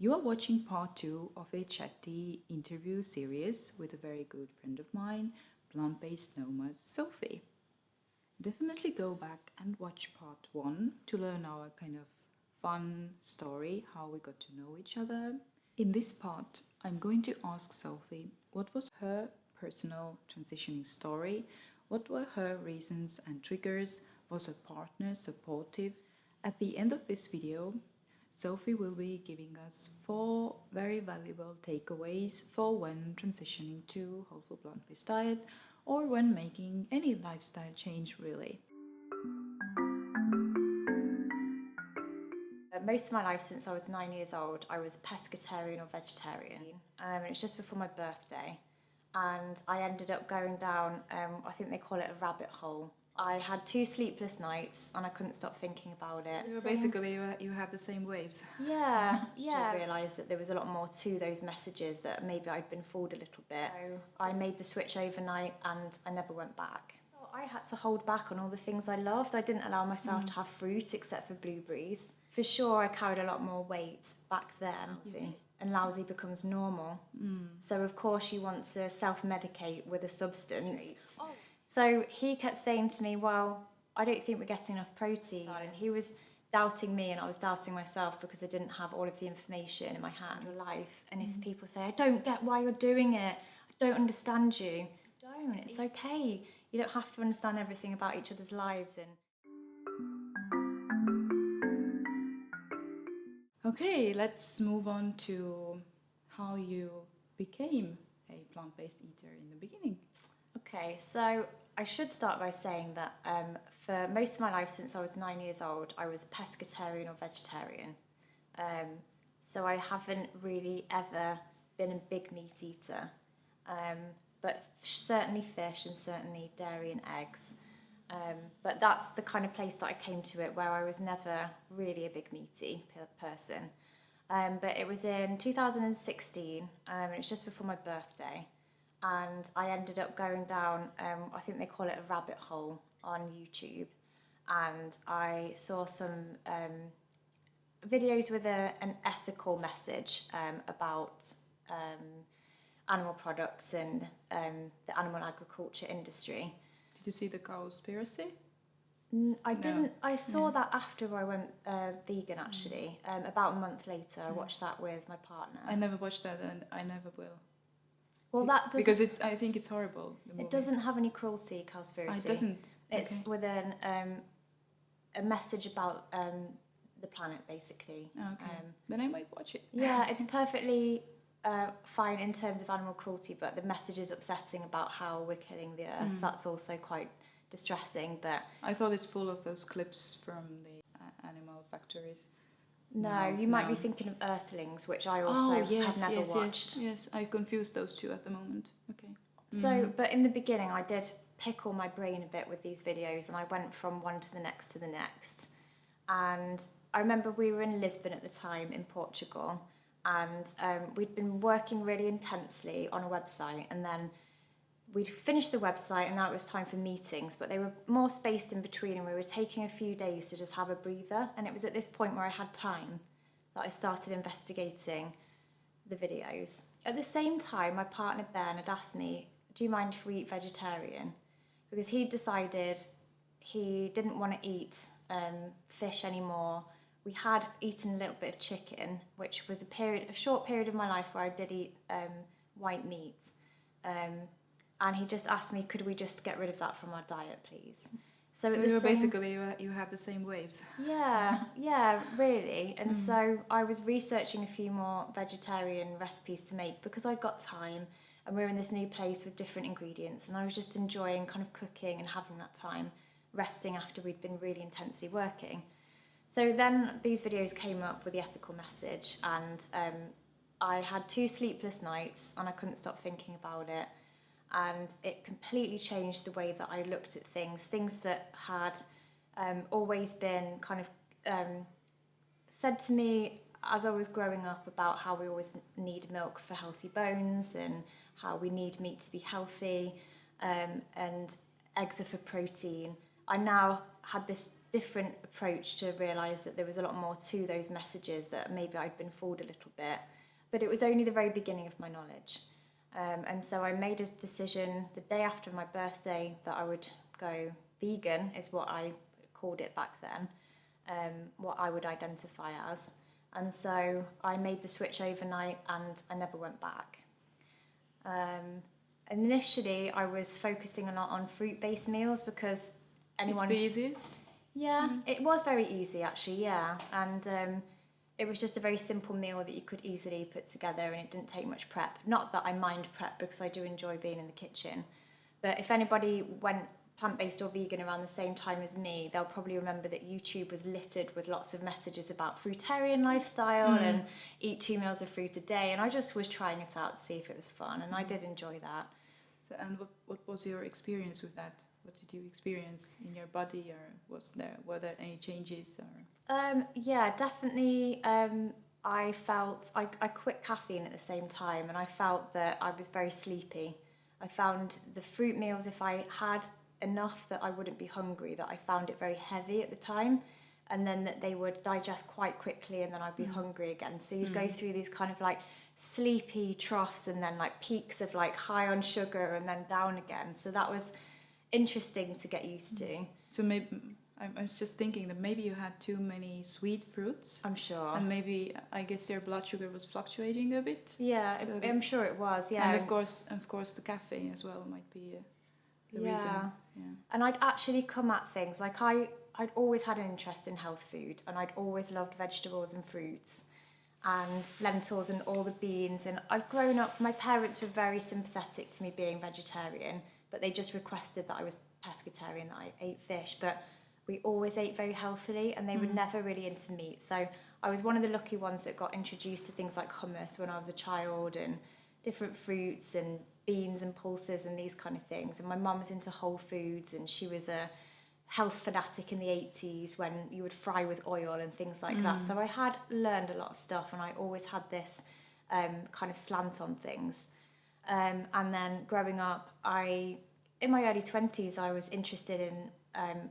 You are watching part 2 of a chatty interview series with a very good friend of mine, plant-based nomad Sophie. Definitely go back and watch part 1 to learn our kind of fun story, how we got to know each other. In this part, I'm going to ask Sophie what was her personal transitioning story, what were her reasons and triggers, was her partner supportive? At the end of this video, Sophie will be giving us 4 very valuable takeaways for when transitioning to whole food plant-based diet or when making any lifestyle change really. Most of my life since I was 9 years old, I was pescatarian or vegetarian. It was just before my birthday, and I ended up going down, I think they call it a rabbit hole. I had 2 sleepless nights and I couldn't stop thinking about it. Basically, you have the same waves. Yeah. I realised that there was a lot more to those messages, that maybe I'd been fooled a little bit. So I made the switch overnight and I never went back. I had to hold back on all the things I loved. I didn't allow myself to have fruit except for blueberries. For sure, I carried a lot more weight back then. And 𝗬𝗨𝐺𝐤𝐬 becomes normal. So of course you want to self-medicate with a substance. So he kept saying to me, well, I don't think we're getting enough protein. And he was doubting me and I was doubting myself because I didn't have all of the information in my hand. Life. And if people say, I don't get why you're doing it, I don't understand you, don't. It's okay. You don't have to understand everything about each other's lives. Okay, let's move on to how you became a plant-based eater in the beginning. Okay, so I should start by saying that for most of my life since I was 9 years old, I was pescatarian or vegetarian. So I haven't really ever been a big meat eater, but certainly fish and certainly dairy and eggs. But that's the kind of place that I came to it where I was never really a big meaty person. But it was in 2016, and it was just before my birthday. And I ended up going down, I think they call it a rabbit hole on YouTube, and I saw some videos with an ethical message about animal products and the animal agriculture industry. Did you see the Cowspiracy? I didn't. I saw that after I went vegan, actually. About a month later, I watched that with my partner. I never watched that and I never will. Well, that doesn't, because I think it's horrible. It doesn't have any cruelty, Cowspiracy. It doesn't. It's with a message about the planet, basically. Okay. Then I might watch it. Yeah, it's perfectly fine in terms of animal cruelty, but the message is upsetting about how we're killing the earth. That's also quite distressing. But I thought it's full of those clips from the animal factories. No, you might be thinking of Earthlings, which I also have never watched. Yes, I confused those two at the moment. Okay. So, but in the beginning, I did pickle my brain a bit with these videos, and I went from one to the next to the next. And I remember we were in Lisbon at the time, in Portugal, and we'd been working really intensely on a website, and then we'd finished the website and now it was time for meetings, but they were more spaced in between, and we were taking a few days to just have a breather. And it was at this point where I had time that I started investigating the videos. At the same time, my partner Ben had asked me, do you mind if we eat vegetarian? Because he'd decided he didn't want to eat fish anymore. We had eaten a little bit of chicken, which was a short period of my life where I did eat white meat. And he just asked me, could we just get rid of that from our diet, please? So you're basically, you have the same waves. Yeah, really. And so I was researching a few more vegetarian recipes to make because I'd got time and we were in this new place with different ingredients, and I was just enjoying kind of cooking and having that time resting after we'd been really intensely working. So then these videos came up with the ethical message, and I had 2 sleepless nights and I couldn't stop thinking about it. And it completely changed the way that I looked at things that had always been kind of said to me as I was growing up about how we always need milk for healthy bones and how we need meat to be healthy, and eggs are for protein. I now had this different approach to realise that there was a lot more to those messages, that maybe I'd been fooled a little bit. But it was only the very beginning of my knowledge. And so I made a decision the day after my birthday that I would go vegan, is what I called it back then, what I would identify as. And so I made the switch overnight and I never went back. Initially, I was focusing a lot on fruit-based meals because anyone... It's the easiest? Yeah, it was very easy actually, yeah. And it was just a very simple meal that you could easily put together, and it didn't take much prep. Not that I mind prep, because I do enjoy being in the kitchen. But if anybody went plant-based or vegan around the same time as me, they'll probably remember that YouTube was littered with lots of messages about fruitarian lifestyle and eat 2 meals of fruit a day. And I just was trying it out to see if it was fun, and I did enjoy that. So, and what was your experience with that? What did you experience in your body, or were there any changes? Or? Yeah, definitely. I felt I quit caffeine at the same time, and I felt that I was very sleepy. I found the fruit meals, if I had enough that I wouldn't be hungry, that I found it very heavy at the time, and then that they would digest quite quickly, and then I'd be hungry again. So you'd go through these kind of like sleepy troughs, and then like peaks of like high on sugar, and then down again. So that was interesting to get used to. So maybe I was just thinking that maybe you had too many sweet fruits. I'm sure. And maybe, I guess, your blood sugar was fluctuating a bit. Yeah, so I'm sure it was. Yeah. And of course, the caffeine as well might be the reason. Yeah. And I'd actually come at things like I'd always had an interest in health food, and I'd always loved vegetables and fruits and lentils and all the beans. And I'd grown up, my parents were very sympathetic to me being vegetarian, but they just requested that I was pescatarian, that I ate fish. But we always ate very healthily, and they were never really into meat. So I was one of the lucky ones that got introduced to things like hummus when I was a child, and different fruits and beans and pulses and these kind of things. And my mum was into whole foods, and she was a health fanatic in the 80s when you would fry with oil and things like that. So I had learned a lot of stuff, and I always had this kind of slant on things. And then growing up, in my early 20s, I was interested in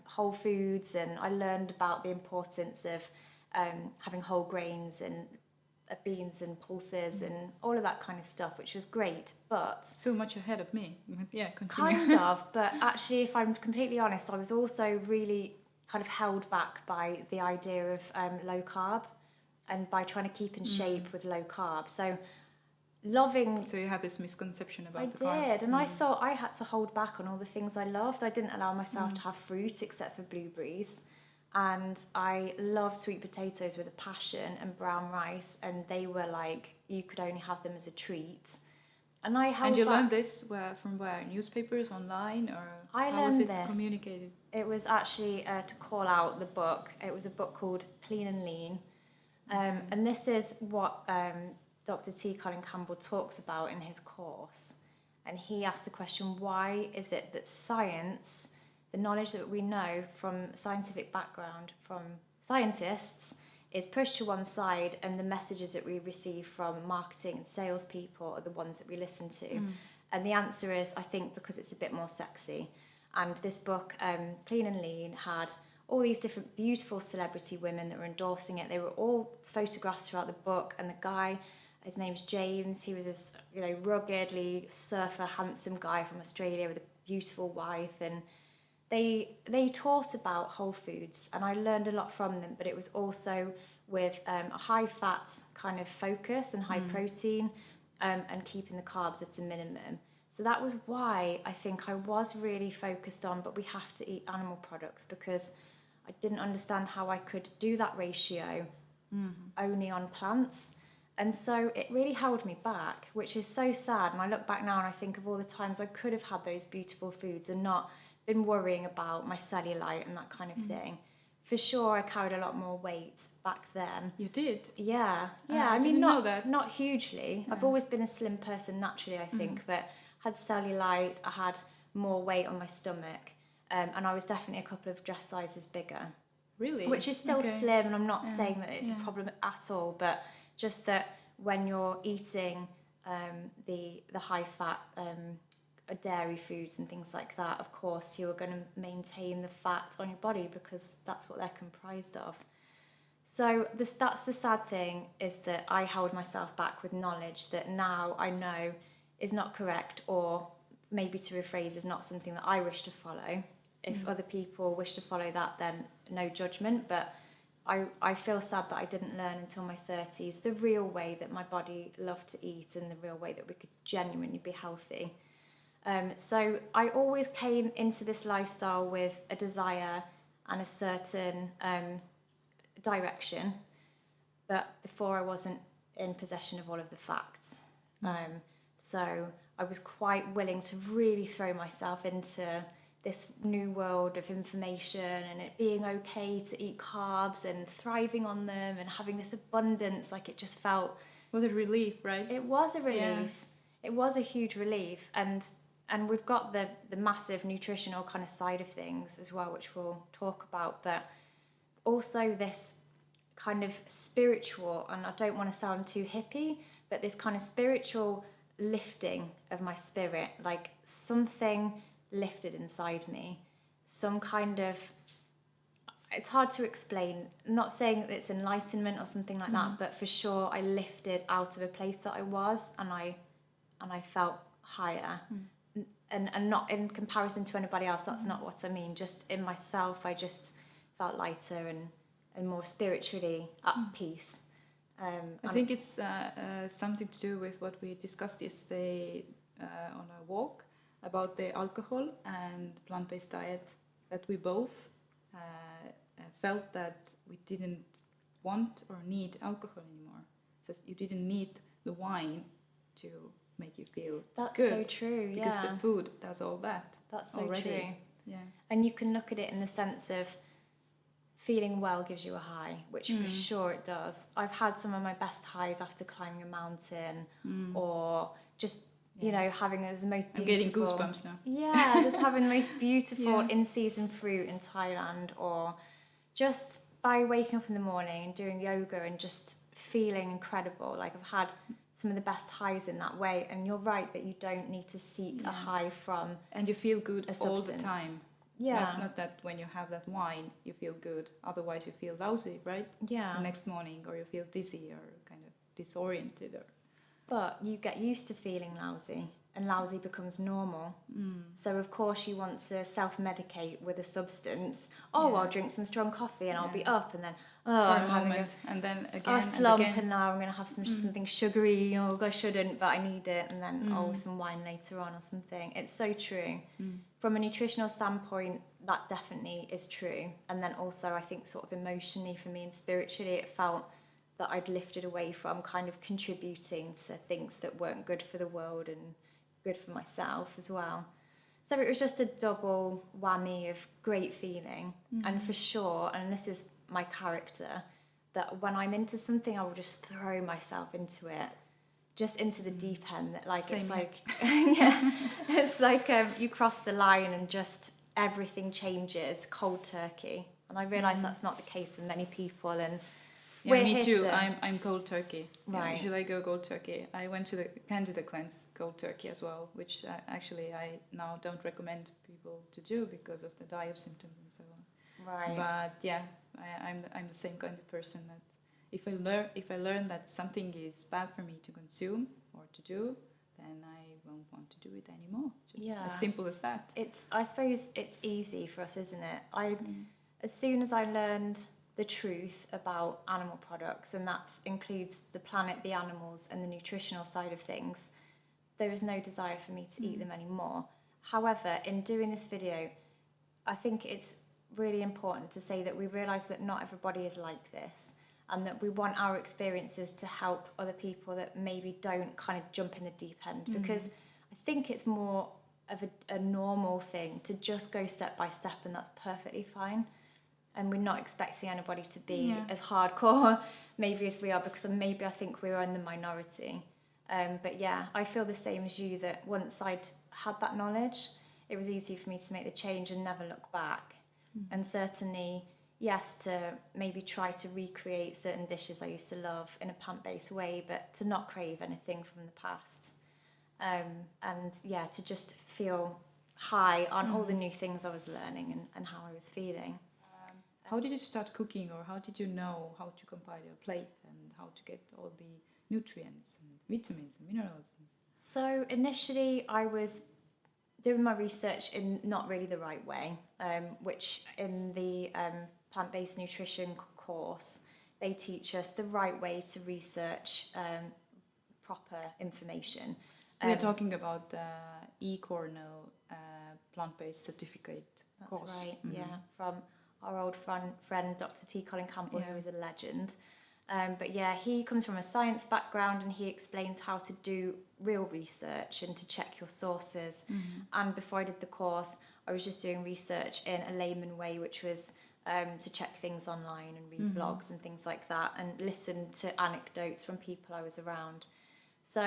whole foods, and I learned about the importance of having whole grains and beans and pulses and all of that kind of stuff, which was great. But so much ahead of me. Yeah, continue. Kind of, but actually, if I'm completely honest, I was also really kind of held back by the idea of low carb, and by trying to keep in shape with low carb. So you had this misconception about the carbs. I did, and I thought I had to hold back on all the things I loved. I didn't allow myself to have fruit except for blueberries, and I loved sweet potatoes with a passion, and brown rice, and they were like, you could only have them as a treat. And I held And you back. learned this from where? Newspapers, online, or how was it this. communicated? It was actually to call out the book. It was a book called Clean and Lean, and this is what Dr. 𝗀𝗃𝐿 talks about in his course. And he asked the question, why is it that science, the knowledge that we know from scientific background, from scientists, is pushed to one side, and the messages that we receive from marketing and salespeople are the ones that we listen to? And the answer is, I think, because it's a bit more sexy. And this book, Clean and Lean, had all these different beautiful celebrity women that were endorsing it. They were all photographs throughout the book, and the guy, his name's James, he was this ruggedly surfer, handsome guy from Australia with a beautiful wife, and they taught about whole foods, and I learned a lot from them, but it was also with a high fat kind of focus and high protein, and keeping the carbs at a minimum. So that was why I think I was really focused on, but we have to eat animal products, because I didn't understand how I could do that ratio only on plants. And so it really held me back, which is so sad. And I look back now and I think of all the times I could have had those beautiful foods and not been worrying about my cellulite and that kind of thing. For sure, I carried a lot more weight back then. You did? Yeah. I mean, not hugely. Yeah. I've always been a slim person naturally, I think, but had cellulite, I had more weight on my stomach, and I was definitely a couple of dress sizes bigger. Really? Which is still slim, and I'm not saying that it's a problem at all, but just that when you're eating the high fat dairy foods and things like that, of course, you are going to maintain the fat on your body because that's what they're comprised of. So that's the sad thing, is that I held myself back with knowledge that now I know is not correct, or maybe, to rephrase, is not something that I wish to follow. If other people wish to follow that, then no judgment, but I feel sad that I didn't learn until my 30s the real way that my body loved to eat and the real way that we could genuinely be healthy. So I always came into this lifestyle with a desire and a certain direction, but before I wasn't in possession of all of the facts. So I was quite willing to really throw myself into this new world of information and it being okay to eat carbs and thriving on them and having this abundance. Like, it just felt... What a relief, right? It was a relief. Yeah. It was a huge relief. And we've got the massive nutritional kind of side of things as well, which we'll talk about, but also this kind of spiritual, and I don't want to sound too hippie, but this kind of spiritual lifting of my spirit, like something lifted inside me, some kind of, it's hard to explain, I'm not saying that it's enlightenment or something like that, but for sure I lifted out of a place that I was, and I felt higher. And not in comparison to anybody else, that's not what I mean, just in myself I just felt lighter and more spiritually at peace. I think it's something to do with what we discussed yesterday on our walk about the alcohol and plant-based diet, that we both felt that we didn't want or need alcohol anymore. So you didn't need the wine to make you feel That's good. so true, Because yeah. the food does all that. That's so already. true. Yeah. And you can look at it in the sense of feeling well gives you a high, which for sure it does. I've had some of my best highs after climbing a mountain, or just, you know, having the most beautiful... I'm getting goosebumps now. Yeah, just having the most beautiful Yeah. in-season fruit in Thailand, or just by waking up in the morning and doing yoga and just feeling incredible. Like, I've had some of the best highs in that way, and you're right that you don't need to seek a high from And you feel good a all the substance. time. Yeah. Not that when you have that wine, you feel good. Otherwise, you feel lousy, right? Yeah. The next morning, or you feel dizzy or kind of disoriented. Or But you get used to feeling lousy, and lousy becomes normal. So of course you want to self-medicate with a substance. Oh, I'll drink some strong coffee and I'll be up, and then for I'm a having moment, and then again a slump, and again. and now I'm going to have something sugary. Oh, I shouldn't, but I need it, and then some wine later on or something. It's so true. From a nutritional standpoint, that definitely is true. And then also, I think, sort of emotionally for me and spiritually, it felt that I'd lifted away from kind of contributing to things that weren't good for the world and good for myself as well. So it was just a double whammy of great feeling. And for sure, and this is my character, that when I'm into something, I will just throw myself into it, just into the deep end. That, like, Same it's here. like, yeah, it's like you cross the line and just everything changes cold turkey. And I realise that's not the case for many people. And Yeah, we're me here too. to- I'm cold turkey. Right. Yeah, should I go cold turkey? I went to the Candida cleanse cold turkey as well, which actually I now don't recommend people to do because of the diet symptoms and so on. Right. But yeah, I'm the same kind of person that if I learn that something is bad for me to consume or to do, then I won't want to do it anymore. Just Yeah. as simple as that. I suppose it's easy for us, isn't it? As soon as I learned the truth about animal products, and that includes the planet, the animals, and the nutritional side of things, there is no desire for me to eat them anymore. However, in doing this video, I think it's really important to say that we realise that not everybody is like this, and that we want our experiences to help other people that maybe don't kind of jump in the deep end, because I think it's more of a normal thing to just go step by step, and that's perfectly fine. And we're not expecting anybody to be as hardcore maybe as we are, because maybe I think we're in the minority. But yeah, I feel the same as you, that once I'd had that knowledge, it was easy for me to make the change and never look back. And certainly, yes, to maybe try to recreate certain dishes I used to love in a plant-based way, but to not crave anything from the past. and yeah, to just feel high on all the new things I was learning and how I was feeling. How did you start cooking, or how did you know how to compile your plate and how to get all the nutrients and vitamins and minerals? So initially I was doing my research in not really the right way, which in the plant-based nutrition course, they teach us the right way to research proper information. We're talking about the 𝗍𝗏𝗏 plant-based certificate course. That's right, yeah, from our old friend Dr. 𝗬𝗏𝗏𝗀𝗀, who is a legend. But yeah, he comes from a science background and he explains how to do real research and to check your sources. And before I did the course, I was just doing research in a layman way, which was to check things online and read blogs and things like that and listen to anecdotes from people I was around. So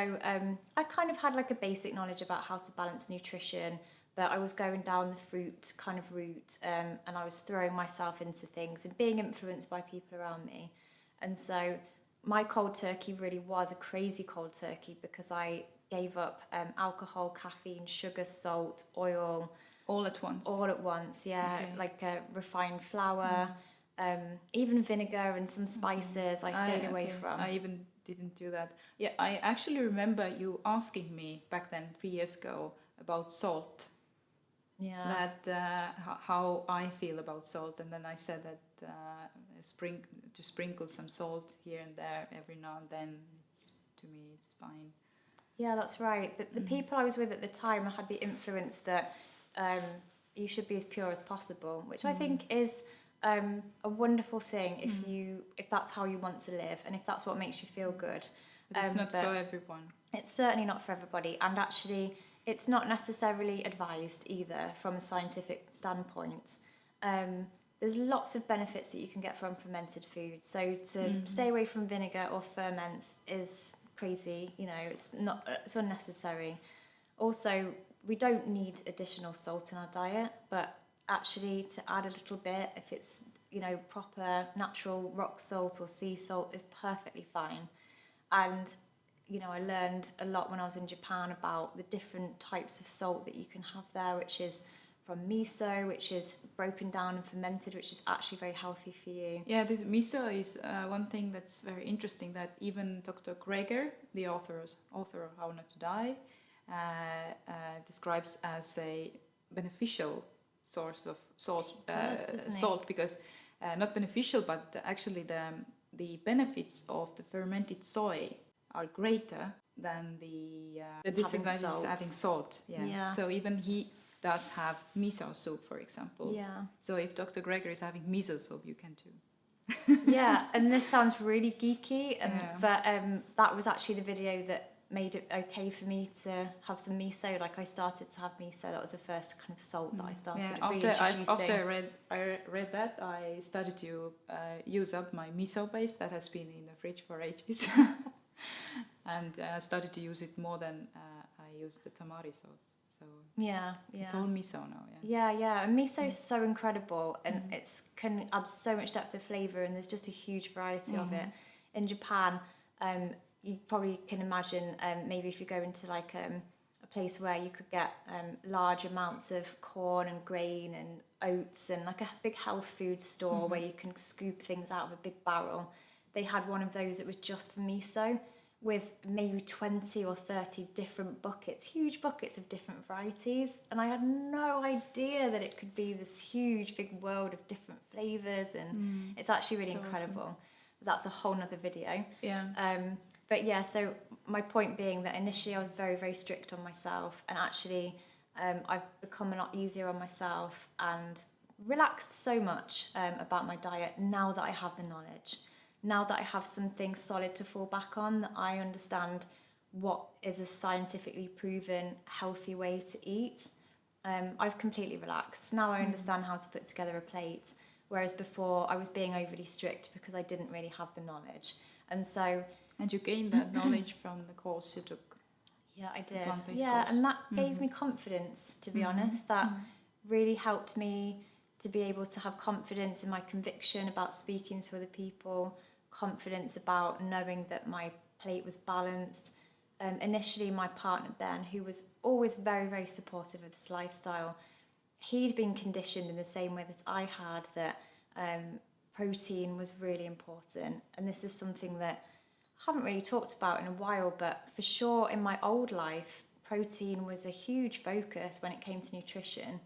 I kind of had like a basic knowledge about how to balance nutrition, but I was going down the fruit kind of route, and I was throwing myself into things and being influenced by people around me. And so my cold turkey really was a crazy cold turkey because I gave up alcohol, caffeine, sugar, salt, oil. All at once? All at once, yeah. Okay. Like refined flour, even vinegar and some spices I stayed away from. I even didn't do that. Yeah, I actually remember you asking me back then, 3 years ago, about salt. Yeah. That how I feel about salt, and then I said that to sprinkle some salt here and there every now and then. To me, it's fine. Yeah, that's right. The people I was with at the time had the influence that you should be as pure as possible, which I think is a wonderful thing if that's how you want to live and if that's what makes you feel good. But it's not for everyone. It's certainly not for everybody, and actually it's not necessarily advised either from a scientific standpoint. There's lots of benefits that you can get from fermented foods. So to stay away from vinegar or ferments is crazy, it's unnecessary. Also, we don't need additional salt in our diet, but actually to add a little bit, if it's, proper natural rock salt or sea salt, is perfectly fine. And I learned a lot when I was in Japan about the different types of salt that you can have there, which is from miso, which is broken down and fermented, which is actually very healthy for you. Yeah, this miso is one thing that's very interesting, that even Dr. Greger, the author of How Not to Die, describes as a beneficial source of salt, because not beneficial, but actually the benefits of the fermented soy are greater than the disadvantages of having salt. Yeah. So even he does have miso soup, for example. Yeah. So if Dr. Greger is having miso soup, you can too. Yeah, and this sounds really geeky, but that was actually the video that made it okay for me to have some miso. Like I started to have miso. That was the first kind of salt that I started reintroducing. After I read that, I started to use up my miso base that has been in the fridge for ages. And started to use it more than I used the tamari sauce. So yeah, it's all miso now. Yeah. And miso is so incredible, and it can add so much depth of flavour, and there's just a huge variety of it. In Japan, you probably can imagine maybe if you go into like a place where you could get large amounts of corn and grain and oats, and like a big health food store where you can scoop things out of a big barrel. They had one of those that was just for miso, with maybe 20 or 30 different buckets, huge buckets of different varieties. And I had no idea that it could be this huge big world of different flavours, and it's actually really incredible. Awesome. That's a whole nother video. Yeah. But yeah, so my point being that initially I was very, very strict on myself, and actually I've become a lot easier on myself and relaxed so much about my diet now that I have the knowledge. Now that I have something solid to fall back on, that I understand what is a scientifically proven healthy way to eat, I've completely relaxed. Now I understand how to put together a plate, whereas before I was being overly strict because I didn't really have the knowledge. And you gained that knowledge from the course you took. Yeah, I did. Yeah, and that gave me confidence, to be honest. That really helped me to be able to have confidence in my conviction about speaking to other people, confidence about knowing that my plate was balanced, initially my partner Ben, who was always very, very supportive of this lifestyle, he'd been conditioned in the same way that I had, that protein was really important. And this is something that I haven't really talked about in a while, but for sure in my old life, protein was a huge focus when it came to nutrition.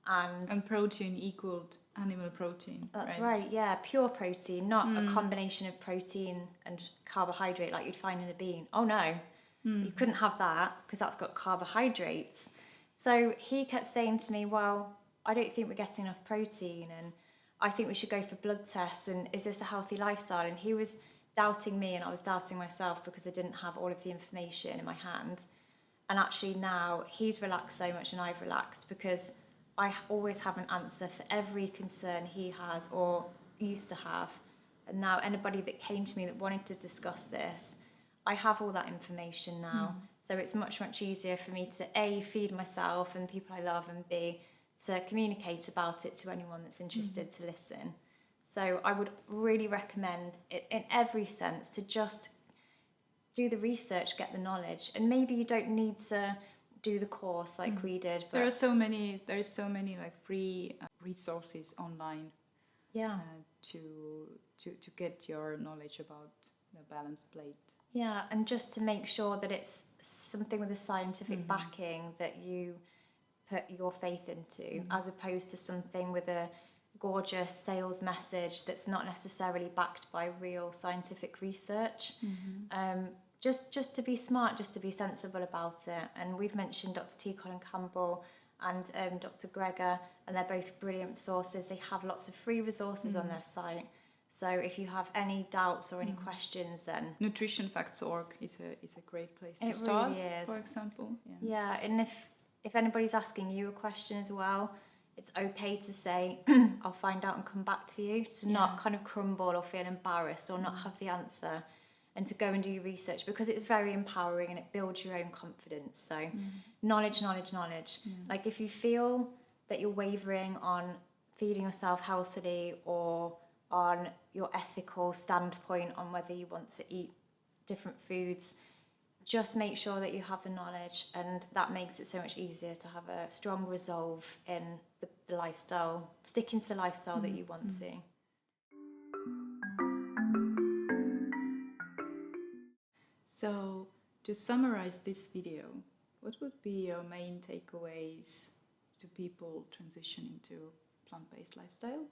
And protein equaled animal protein. That's right, yeah, pure protein, not a combination of protein and carbohydrate like you'd find in a bean. Oh no, you couldn't have that because that's got carbohydrates. So he kept saying to me, well, I don't think we're getting enough protein, and I think we should go for blood tests, and is this a healthy lifestyle? And he was doubting me and I was doubting myself because I didn't have all of the information in my hand. And actually now he's relaxed so much and I've relaxed because I always have an answer for every concern he has or used to have. And now anybody that came to me that wanted to discuss this, I have all that information now. So it's much, much easier for me to A, feed myself and the people I love, and B, to communicate about it to anyone that's interested to listen. So I would really recommend it in every sense to just do the research, get the knowledge, and maybe you don't need to do the course like we did. But There is so many like free resources online. Yeah. To get your knowledge about the balanced plate. Yeah, and just to make sure that it's something with a scientific backing that you put your faith into, as opposed to something with a gorgeous sales message that's not necessarily backed by real scientific research. Just to be smart, just to be sensible about it. And we've mentioned Dr. 𝗫𝗀𝐁 and Dr. Gregor, and they're both brilliant sources. They have lots of free resources on their site. So if you have any doubts or any questions, then nutritionfacts.org is a great place to start. Really is. For example. Yeah, and if anybody's asking you a question as well, it's okay to say, I'll find out and come back to you, to not kind of crumble or feel embarrassed or not have the answer, and to go and do your research, because it's very empowering and it builds your own confidence. So knowledge. Like if you feel that you're wavering on feeding yourself healthily or on your ethical standpoint on whether you want to eat different foods, just make sure that you have the knowledge, and that makes it so much easier to have a strong resolve in the lifestyle, sticking to the lifestyle that you want to. So, to summarize this video, what would be your main takeaways to people transitioning to plant-based lifestyle?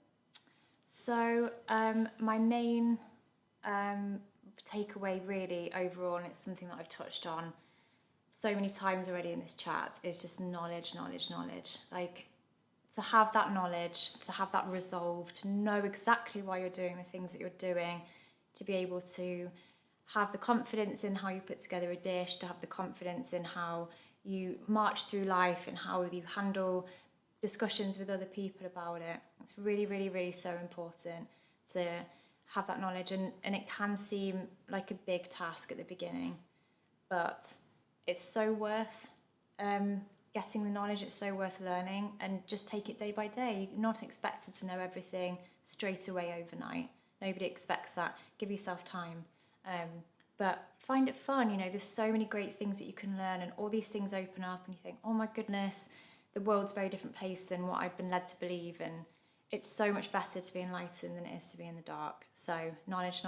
So, my main takeaway really overall, and it's something that I've touched on so many times already in this chat, is just knowledge. Like, to have that knowledge, to have that resolve, to know exactly why you're doing the things that you're doing, to be able to have the confidence in how you put together a dish, to have the confidence in how you march through life and how you handle discussions with other people about it. It's really, really, really so important to have that knowledge, and it can seem like a big task at the beginning, but it's so worth getting the knowledge, it's so worth learning, and just take it day by day. You're not expected to know everything straight away overnight. Nobody expects that. Give yourself time. But find it fun. There's so many great things that you can learn, and all these things open up and you think, oh my goodness, the world's a very different place than what I've been led to believe, and it's so much better to be enlightened than it is to be in the dark. So knowledge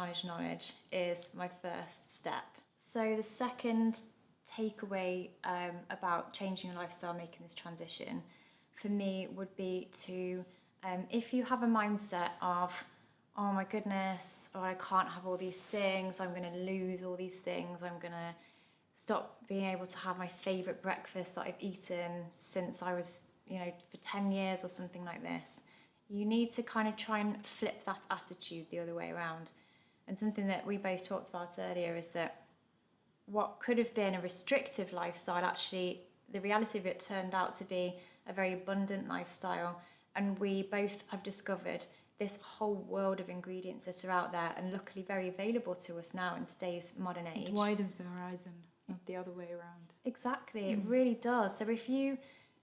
is my first step. So the second takeaway about changing your lifestyle, making this transition, for me would be to, if you have a mindset of, oh my goodness, or I can't have all these things, I'm going to lose all these things, I'm going to stop being able to have my favourite breakfast that I've eaten since I was, for 10 years or something like this. You need to kind of try and flip that attitude the other way around. And something that we both talked about earlier is that what could have been a restrictive lifestyle, actually, the reality of it turned out to be a very abundant lifestyle. And we both have discovered this whole world of ingredients that are out there, and luckily very available to us now in today's modern age. It widens the horizon, not the other way around. Exactly, it really does. So if you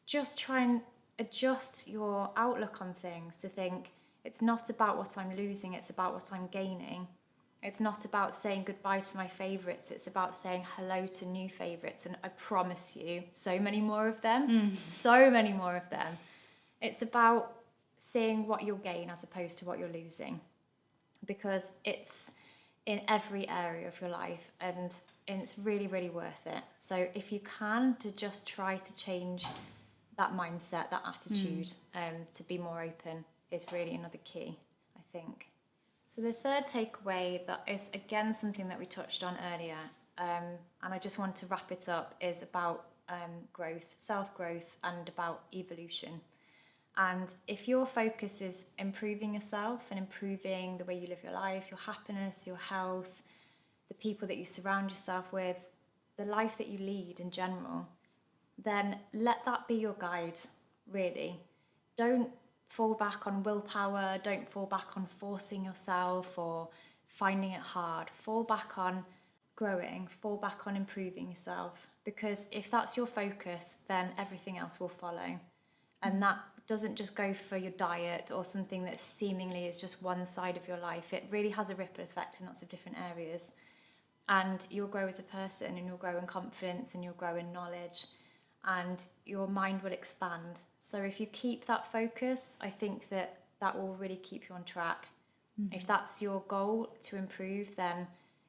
just try and adjust your outlook on things to think, it's not about what I'm losing, it's about what I'm gaining, It's not about saying goodbye to my favourites, it's about saying hello to new favourites, and I promise you, so many more of them, so many more of them. It's about seeing what you'll gain as opposed to what you're losing, because it's in every area of your life, and it's really, really worth it. So if you can, to just try to change that mindset, that attitude, to be more open is really another key, I think. So the third takeaway, that is again something that we touched on earlier, and I just want to wrap it up, is about growth, self-growth, and about evolution. And if your focus is improving yourself and improving the way you live your life, your happiness, your health, the people that you surround yourself with, the life that you lead in general, then let that be your guide, really. Don't fall back on willpower, don't fall back on forcing yourself or finding it hard. Fall back on growing, fall back on improving yourself, because if that's your focus, then everything else will follow. And that doesn't just go for your diet or something that seemingly is just one side of your life. It really has a ripple effect in lots of different areas. And you'll grow as a person, and you'll grow in confidence, and you'll grow in knowledge, and your mind will expand. So if you keep that focus, I think that will really keep you on track. If that's your goal, to improve, then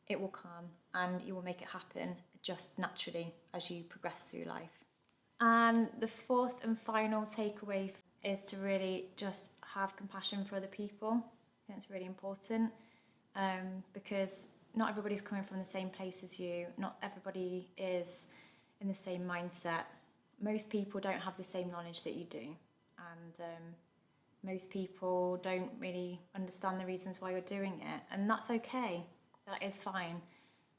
it will come and you will make it happen just naturally as you progress through life. And the fourth and final takeaway is to really just have compassion for other people. I think it's really important, because not everybody's coming from the same place as you. Not everybody is in the same mindset. Most people don't have the same knowledge that you do, and most people don't really understand the reasons why you're doing it, and that's okay. That is fine,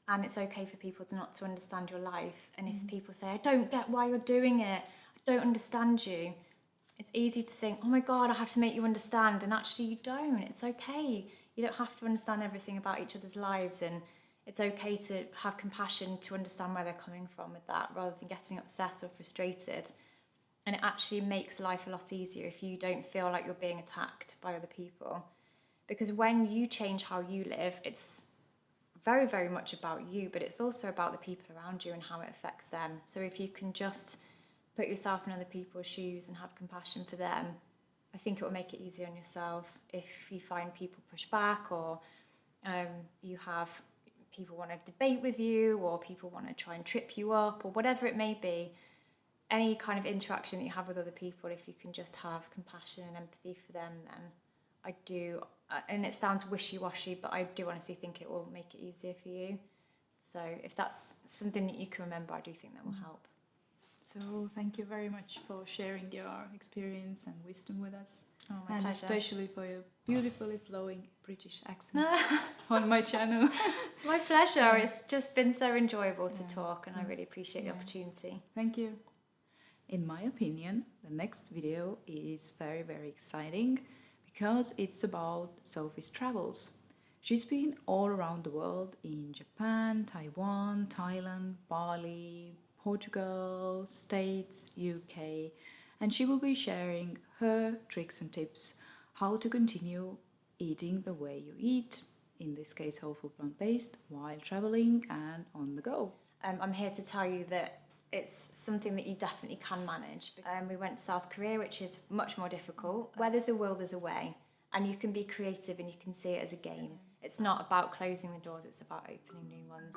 and it's okay for people not to understand your life. And if people say, I don't get why you're doing it, I don't understand you, it's easy to think, oh my God, I have to make you understand, and actually you don't. It's okay. You don't have to understand everything about each other's lives, and it's okay to have compassion, to understand where they're coming from with that, rather than getting upset or frustrated. And it actually makes life a lot easier if you don't feel like you're being attacked by other people. Because when you change how you live, it's very, very much about you, but it's also about the people around you and how it affects them. So if you can just put yourself in other people's shoes and have compassion for them, I think it will make it easier on yourself. If you find people push back, or you have people want to debate with you, or people want to try and trip you up, or whatever it may be, any kind of interaction that you have with other people, if you can just have compassion and empathy for them, then I do, and it sounds wishy-washy, but I do honestly think it will make it easier for you. So if that's something that you can remember, I do think that will help. So thank you very much for sharing your experience and wisdom with us. Oh, my and pleasure. Especially for your beautifully flowing British accent on my channel. My pleasure. Yeah. It's just been so enjoyable to talk, and I really appreciate the opportunity. Thank you. In my opinion, the next video is very, very exciting, because it's about Sophie's travels. She's been all around the world, in Japan, Taiwan, Thailand, Bali, Portugal, States, UK, and she will be sharing her tricks and tips how to continue eating the way you eat, in this case whole food plant-based, while traveling and on the go. I'm here to tell you that it's something that you definitely can manage. We went to South Korea, which is much more difficult. Where there's a will, there's a way, and you can be creative and you can see it as a game. It's not about closing the doors, it's about opening new ones.